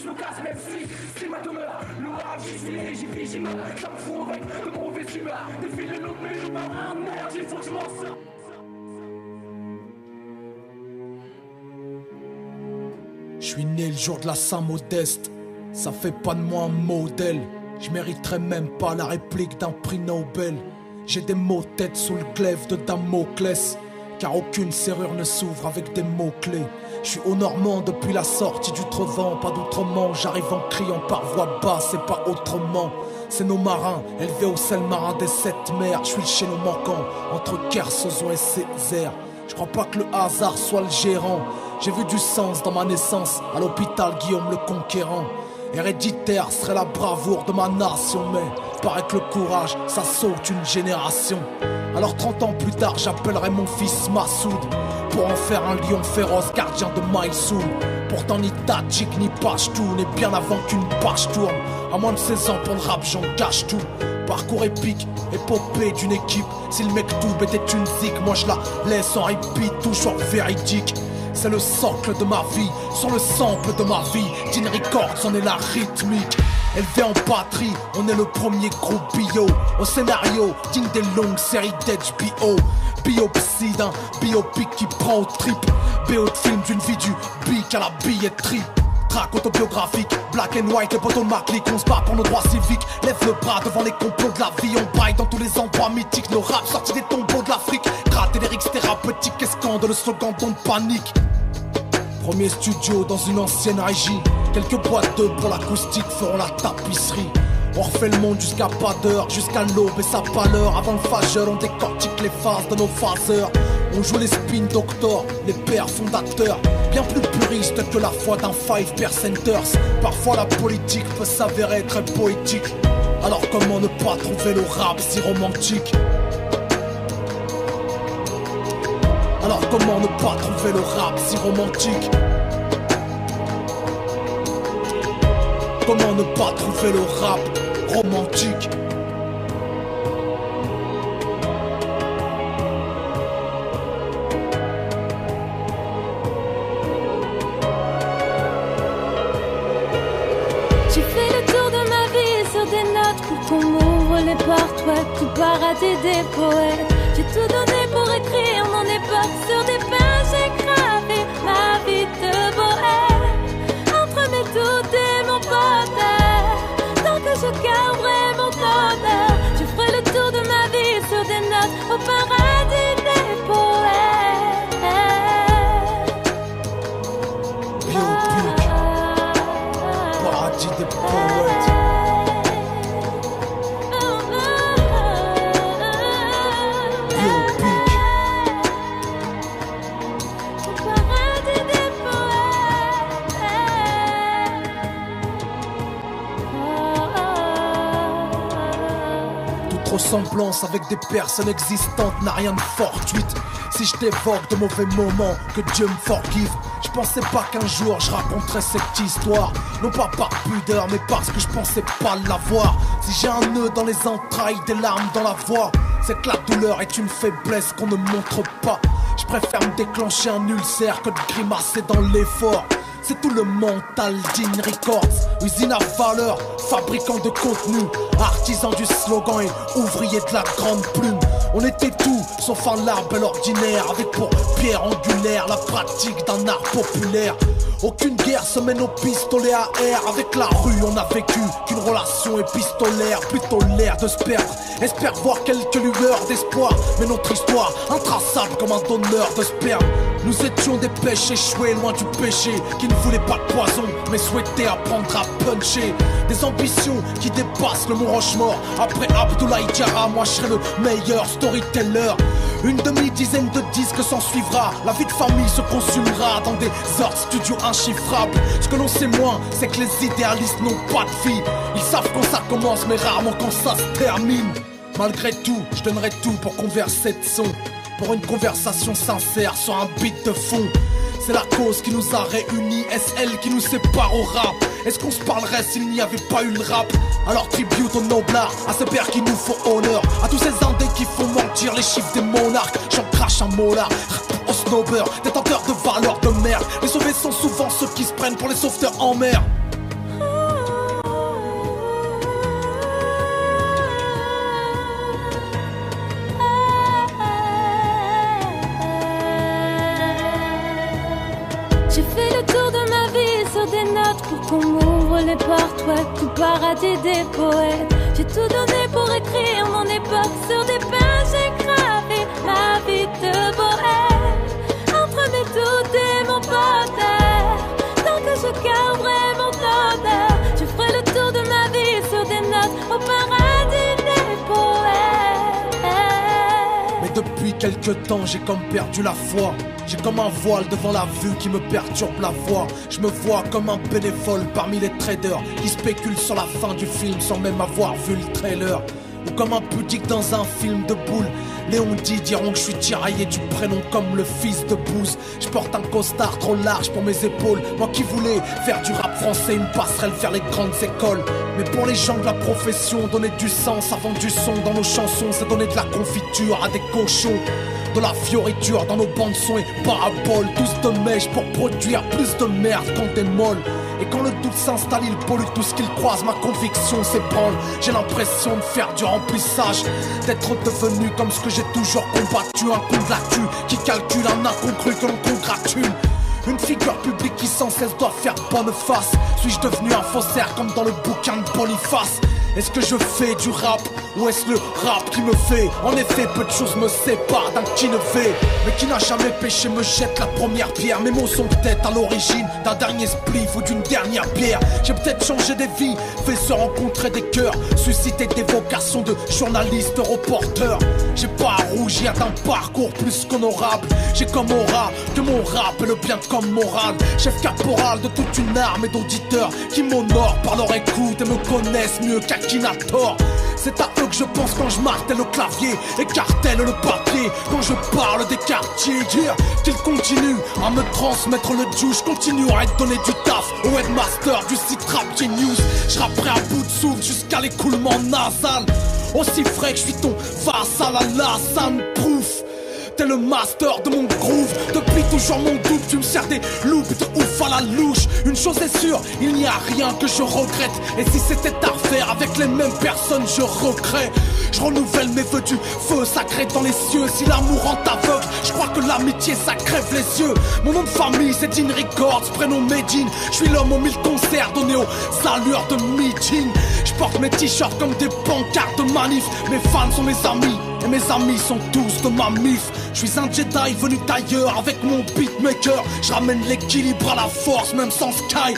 je me casse même si c'est ma demeure. Le rap, j'y meurs. Ça me fout avec de mauvaises humeurs. Défile le lot de mes humeurs. Ah merde, il faut que je m'en sorte. Je suis né le jour de la Saint-Modeste. Ça fait pas de moi un modèle. Je mériterais même pas la réplique d'un prix Nobel. J'ai des mots tête sous le glaive de Damoclès, car aucune serrure ne s'ouvre avec des mots-clés. Je suis au Normand depuis la sortie du Trevant, pas d'outrement. J'arrive en criant par voix basse, c'est pas autrement. C'est nos marins, élevés au sel marin des sept mers. Je suis le chaînon manquant entre Kersozon et Césaire. Je crois pas que le hasard soit le gérant. J'ai vu du sens dans ma naissance, à l'hôpital Guillaume le Conquérant. Héréditaire serait la bravoure de ma nation, mais paraît que le courage, ça saute une génération. Alors 30 ans plus tard, j'appellerai mon fils Massoud pour en faire un lion féroce, gardien de Maïsoul. Pourtant ni Tadjik ni Pashtou n'est bien avant qu'une page tourne. À moins de 16 ans pour le rap, j'en gâche tout. Parcours épique, épopée d'une équipe. Si le Mektoub était une zik, moi je la laisse en repeat, toujours véridique. C'est le socle de ma vie, sur le sample de ma vie. Dean Records, on est la rythmique. Élevé en patrie, on est le premier groupe bio. Au scénario, digne des longues séries d'HBO. Biopsy d'un biopic qui prend au trip. BO de film d'une vie du bic à la billetterie. Track autobiographique, black and white, les potos macliques. On se bat pour nos droits civiques. Lève le bras devant les complots de la vie. On braille dans tous les endroits mythiques. Nos raps sortis des tombeaux de l'Afrique. Gratter les lyrics thérapeutiques et scandaleux slogan dont panique. Premier studio dans une ancienne régie. Quelques boîtes d'œufs pour l'acoustique feront la tapisserie. On refait le monde jusqu'à pas d'heure, jusqu'à l'aube et sa pâleur. Avant le fageur, on décortique les phases de nos phaseurs. On joue les spin doctors, les pères fondateurs. Bien plus puristes que la foi d'un 5%ers. Parfois la politique peut s'avérer très poétique. Alors comment ne pas trouver le rap si romantique? Alors comment ne pas trouver le rap si romantique? Comment ne pas trouver le rap romantique? J'ai fait le tour de ma vie sur des notes pour qu'on m'ouvre les portes, ouais, tout paradis des poètes. J'ai tout donné pour écrire mon époque sur des pages, j'ai gravé ma vie de bohème. Entre mes doutes et mon bonheur, tant que je garderai mon bonheur, je ferai le tour de ma vie sur des notes au paradis des poètes. Biopic, paradis des poètes. Ressemblance avec des personnes existantes n'a rien de fortuite. Si je t'évoque de mauvais moments, que Dieu me forgive. Je pensais pas qu'un jour je raconterais cette histoire. Non pas par pudeur, mais parce que je pensais pas l'avoir. Si j'ai un nœud dans les entrailles, des larmes dans la voix, c'est que la douleur est une faiblesse qu'on ne montre pas. Je préfère me déclencher un ulcère que de grimacer dans l'effort. C'est tout le mental Dean Records, usine à valeur, fabricant de contenu, artisan du slogan et ouvrier de la grande plume. On était tout, sauf un arbre ordinaire, avec pour pierre angulaire la pratique d'un art populaire. Aucune guerre se mène au pistolet à air. Avec la rue on a vécu qu'une relation épistolaire. Plutôt l'air de se perdre, espère voir quelques lueurs d'espoir. Mais notre histoire, intraçable comme un donneur de sperme. Nous étions des pêches échoués loin du péché, qui ne voulaient pas de poison mais souhaitaient apprendre à puncher. Des ambitions qui dépassent le Mont Rochemort. Après Abdoulaye Diarra, moi je serai le meilleur storyteller. Une demi-dizaine de disques s'en suivra. La vie de famille se consumera dans des heures de studio inchiffrables. Ce que l'on sait moins, c'est que les idéalistes n'ont pas de vie. Ils savent quand ça commence mais rarement quand ça se termine. Malgré tout, je donnerai tout pour converser de son, pour une conversation sincère sur un beat de fond. C'est la cause qui nous a réunis, est-ce elle qui nous sépare au rap? Est-ce qu'on se parlerait s'il n'y avait pas eu le rap? Alors tribute aux noblards, à ces pères qui nous font honneur, à tous ces indés qui font mentir les chiffres des monarques. J'en crache un mot là, aux snowbirds, détenteurs de valeurs de merde. Les sauvés sont souvent ceux qui se prennent pour les sauveteurs en mer. J'ai fait le tour de ma vie sur des notes pour qu'on m'ouvre les portes, ouais, tout paradis des poètes. J'ai tout donné pour écrire mon époque sur des pages et graver ma vie de bohème. Entre mes doutes et mon bonheur, tant que je garderai mon honneur, je ferai le tour de ma vie sur des notes au paradis des poètes. Mais depuis quelque temps j'ai comme perdu la foi. J'ai comme un voile devant la vue qui me perturbe la voix. Je me vois comme un bénévole parmi les traders qui spéculent sur la fin du film sans même avoir vu le trailer. Ou comme un pudique dans un film de boule. Léon dit diront que je suis tiraillé du prénom comme le fils de Bouze. Je porte un costard trop large pour mes épaules. Moi qui voulais faire du rap français une passerelle vers les grandes écoles. Mais pour les gens de la profession, donner du sens avant du son dans nos chansons, c'est donner de la confiture à des cochons. De la fioriture dans nos bandes son et paraboles. Tous de mèche pour produire plus de merde quand t'es molle. Et quand le doute s'installe, il pollue tout ce qu'il croise. Ma conviction s'ébranle. J'ai l'impression de faire du remplissage, d'être devenu comme ce que j'ai toujours combattu. Un con de la cul qui calcule un incongru que l'on congratule. Une figure publique qui sans cesse doit faire bonne face. Suis-je devenu un faussaire comme dans le bouquin de Boniface? Est-ce que je fais du rap ou est-ce le rap qui me fait? En effet, peu de choses me séparent d'un qui ne fait. Mais qui n'a jamais péché me jette la première pierre. Mes mots sont peut-être à l'origine d'un dernier spliff ou d'une dernière bière. J'ai peut-être changé des vies, fait se rencontrer des cœurs, suscité des vocations de journaliste reporter. J'ai pas à rougir d'un parcours plus qu'honorable. J'ai comme aura que mon rap est le bien comme morale. Chef caporal de toute une armée d'auditeurs qui m'honorent par leur écoute et me connaissent mieux qu'Akinator. C'est à eux que je pense quand je martèle le clavier, écartèle le papier, quand je parle des quartiers. Dire qu'ils continuent à me transmettre le juice, je continuerai de donner du taf au headmaster du site Rap Genius. Je rapperai à bout de souffle jusqu'à l'écoulement nasal. Aussi frais que je suis ton vassal à Lassane Proof. T'es le master de mon groove. Depuis toujours mon doute, tu me sers des loops de ouf à la louche. Une chose est sûre, il n'y a rien que je regrette. Et si c'était à refaire avec les mêmes personnes, je recrée. Je renouvelle mes vœux du feu sacré dans les cieux. Si l'amour rend aveugle, je crois que l'amitié ça crève les yeux. Mon nom de famille c'est Dean Records, prénom Medine. Je suis l'homme aux 1000 concerts donnés aux allures de meeting. Je porte mes t-shirts comme des pancartes de manif. Mes fans sont mes amis et mes amis sont tous de ma mif. Je suis un Jedi venu d'ailleurs avec mon beatmaker. Je ramène l'équilibre à la force même sans Sky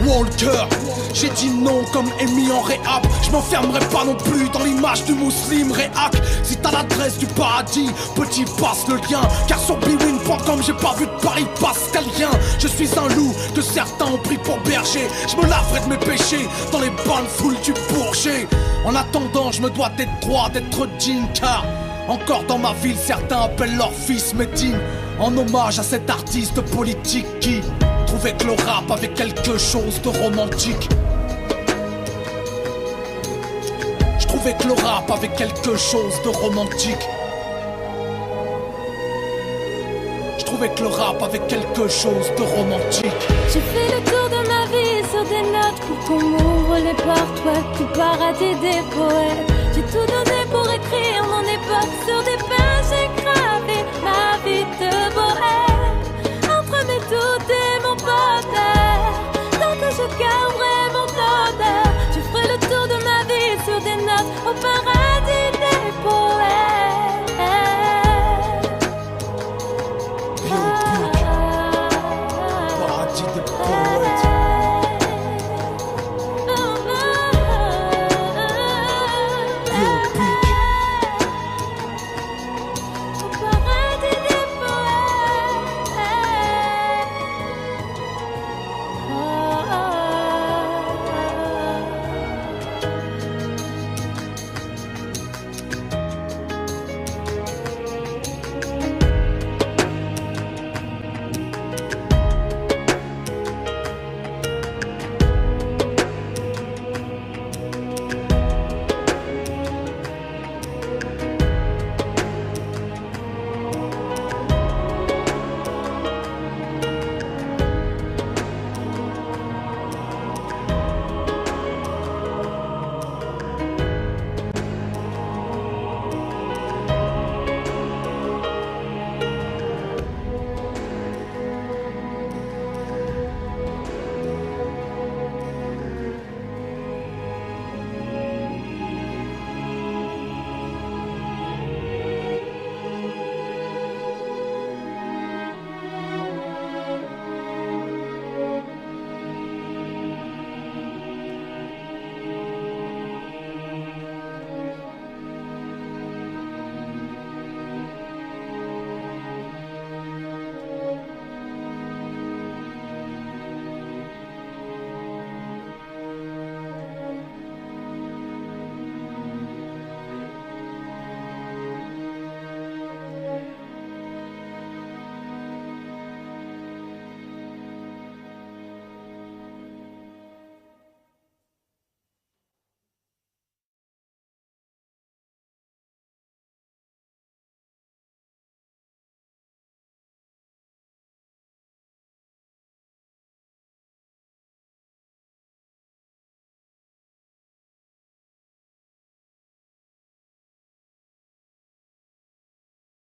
Walker. J'ai dit non comme Amy en réhab. Je m'enfermerai pas non plus dans l'image du musulman réhac. Si t'as l'adresse du paradis, petit passe le lien. Car sur bwin.com j'ai pas vu de Paris pascalien. Je suis un loup que certains ont pris pour berger. Je me laverai de mes péchés dans les bonnes foules du Bourget. En attendant je me dois d'être droit, d'être digne. Car encore dans ma ville certains appellent leur fils Medine. En hommage à cet artiste politique qui trouvait que le rap avait quelque chose de romantique. Je trouvais que le rap avait quelque chose de romantique. Je trouvais que le rap avait quelque chose de romantique. J'ai fait le tour de ma vie sur des notes pour qu'on m'ouvre les portes, ouais, tout paradis des poètes. J'ai tout donné pour écrire mon époque sur des pages et graver ma vie de bohème. Entre mes doutes et